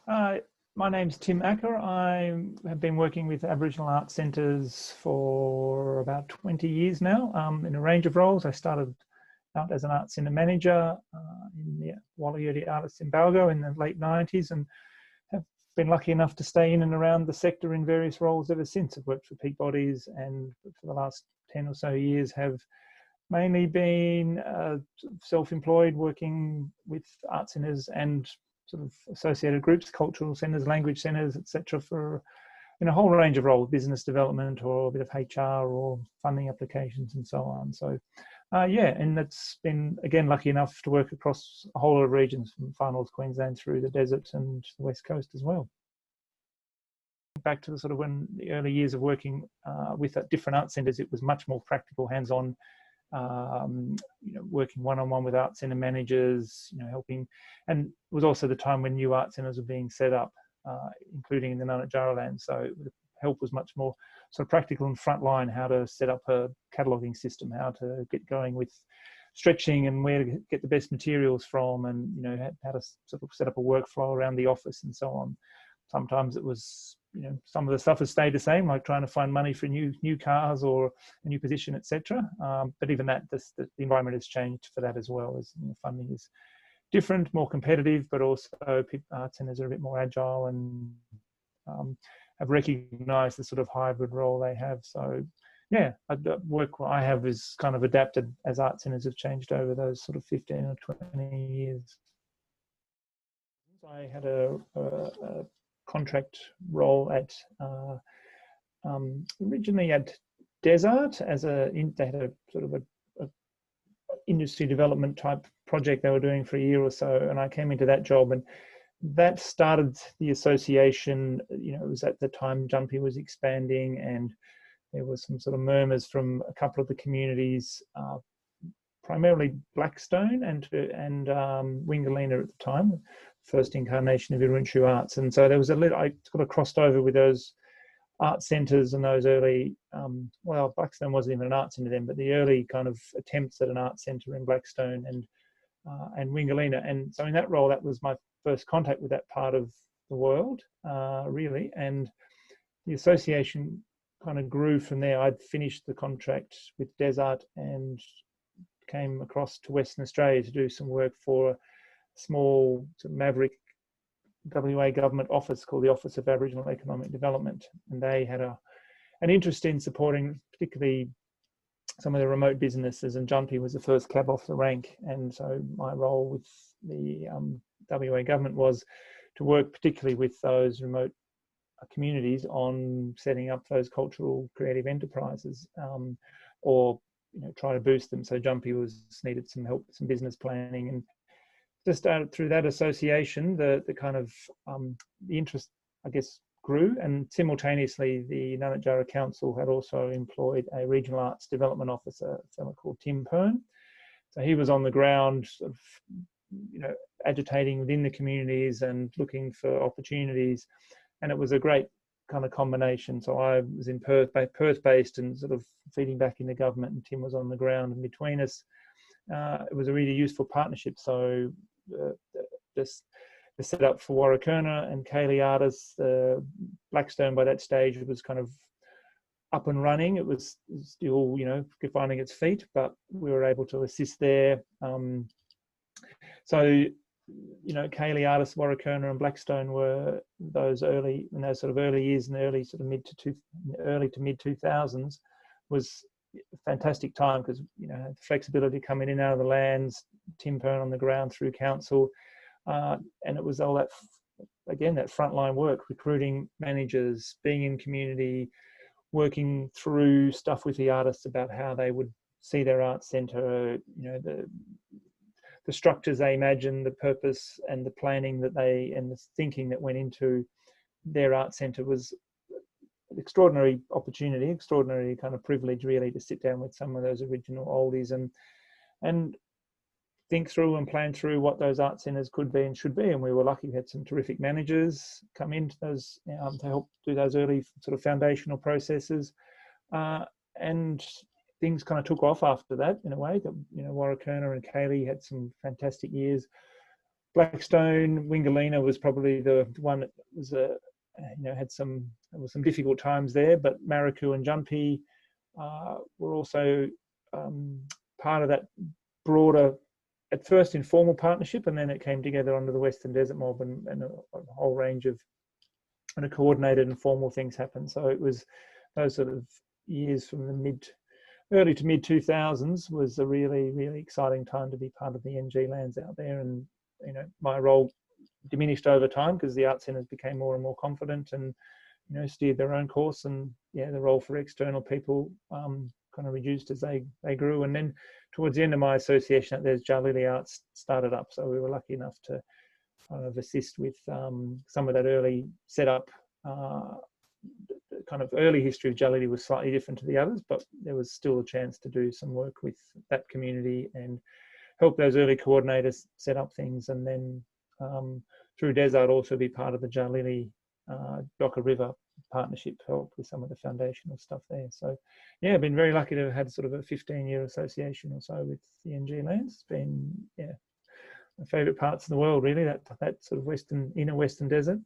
Uh, my name's Tim Acker. I have been working with Aboriginal Arts Centres for about 20 years now, in a range of roles. I started out as an Arts Centre manager in the Wallayoody Artists Embargo in the late 90s, and have been lucky enough to stay in and around the sector in various roles ever since. I've worked for peak bodies, and for the last 10 or so years have mainly been self-employed, working with art centres and sort of associated groups, cultural centres, language centres, etc., for in a whole range of roles, business development or a bit of HR or funding applications and so on. So yeah, and it's been, again, lucky enough to work across a whole lot of regions from far north Queensland through the desert and the west coast as well. Back to the sort of when the early years of working with different art centres, it was much more practical, hands-on, working one-on-one with art centre managers, helping. And it was also the time when new art centres were being set up, including in the Nunatjara land. So the help was much more sort of practical and frontline, how to set up a cataloguing system, how to get going with stretching and where to get the best materials from, and how to sort of set up a workflow around the office and so on. Sometimes it was, some of the stuff has stayed the same, like trying to find money for new cars or a new position, etc. But even that, the environment has changed for that as well. As funding is different, more competitive, but also art centres are a bit more agile and have recognised the sort of hybrid role they have. So yeah, the work I have is kind of adapted as art centres have changed over those sort of 15 or 20 years. I had a contract role at originally at Desert as they had a sort of a industry development type project they were doing for a year or so, and I came into that job, and that started the association. It was at the time Jumpy was expanding, and there was some sort of murmurs from a couple of the communities, primarily Blackstone and Wingalina at the time, first incarnation of Irunchu Arts. And so there was I sort of crossed over with those art centres and those early, well, Blackstone wasn't even an art centre then, but the early kind of attempts at an art centre in Blackstone and Wingalina. And so in that role, that was my first contact with that part of the world, really. And the association kind of grew from there. I'd finished the contract with Desert and came across to Western Australia to do some work for a small sort of maverick WA government office called the Office of Aboriginal Economic Development, and they had an interest in supporting particularly some of the remote businesses, and Jumpy was the first cab off the rank. And so my role with the WA government was to work particularly with those remote communities on setting up those cultural creative enterprises, or try to boost them. So Jumpy needed some help with some business planning, and just through that association, the kind of the interest, I guess, grew. And simultaneously, the Nunatjara Council had also employed a regional arts development officer, a fellow called Tim Acker. So he was on the ground, sort of, agitating within the communities and looking for opportunities. And it was a great kind of combination. So I was in Perth-based and sort of feeding back into government, and Tim was on the ground. And between us, it was a really useful partnership. So the setup for Warrakurna and Kaylee Artists, Blackstone by that stage was kind of up and running. It was still, finding its feet, but we were able to assist there. So Kaylee Artists, Warrakurna and Blackstone were those early years, in the early to mid 2000s, was a fantastic time because had flexibility coming in and out of the lands, Tim Acker on the ground through council, and it was all that, again, that frontline work, recruiting managers, being in community, working through stuff with the artists about how they would see their art centre, the structures they imagined, the purpose and the planning and the thinking that went into their art centre was an extraordinary opportunity, extraordinary kind of privilege, really, to sit down with some of those original oldies and think through and plan through what those art centres could be and should be. And we were lucky we had some terrific managers come into those to help do those early sort of foundational processes. And things kind of took off after that in a way. That Warrakurna and Kaylee had some fantastic years. Blackstone, Wingalina was probably the one that was had some difficult times there, but Mariku and Jumpy were also part of that broader, at first informal partnership, and then it came together under the Western Desert Mob, and a whole range of coordinated and formal things happened. So it was those sort of years from the early to mid 2000s was a really, really exciting time to be part of the NG lands out there. And my role diminished over time because the art centres became more and more confident and steered their own course, and the role for external people kind of reduced as they grew. And then towards the end of my association, there's Jalili Arts started up, so we were lucky enough to assist with some of that early setup. The kind of early history of Jalili was slightly different to the others, but there was still a chance to do some work with that community and help those early coordinators set up things, and then through Desart also be part of the Jalili Docker River partnership, help with some of the foundational stuff there. So I've been very lucky to have had sort of a 15-year association or so with the NG lands. It's been my favourite parts of the world, really, that sort of inner Western Desert.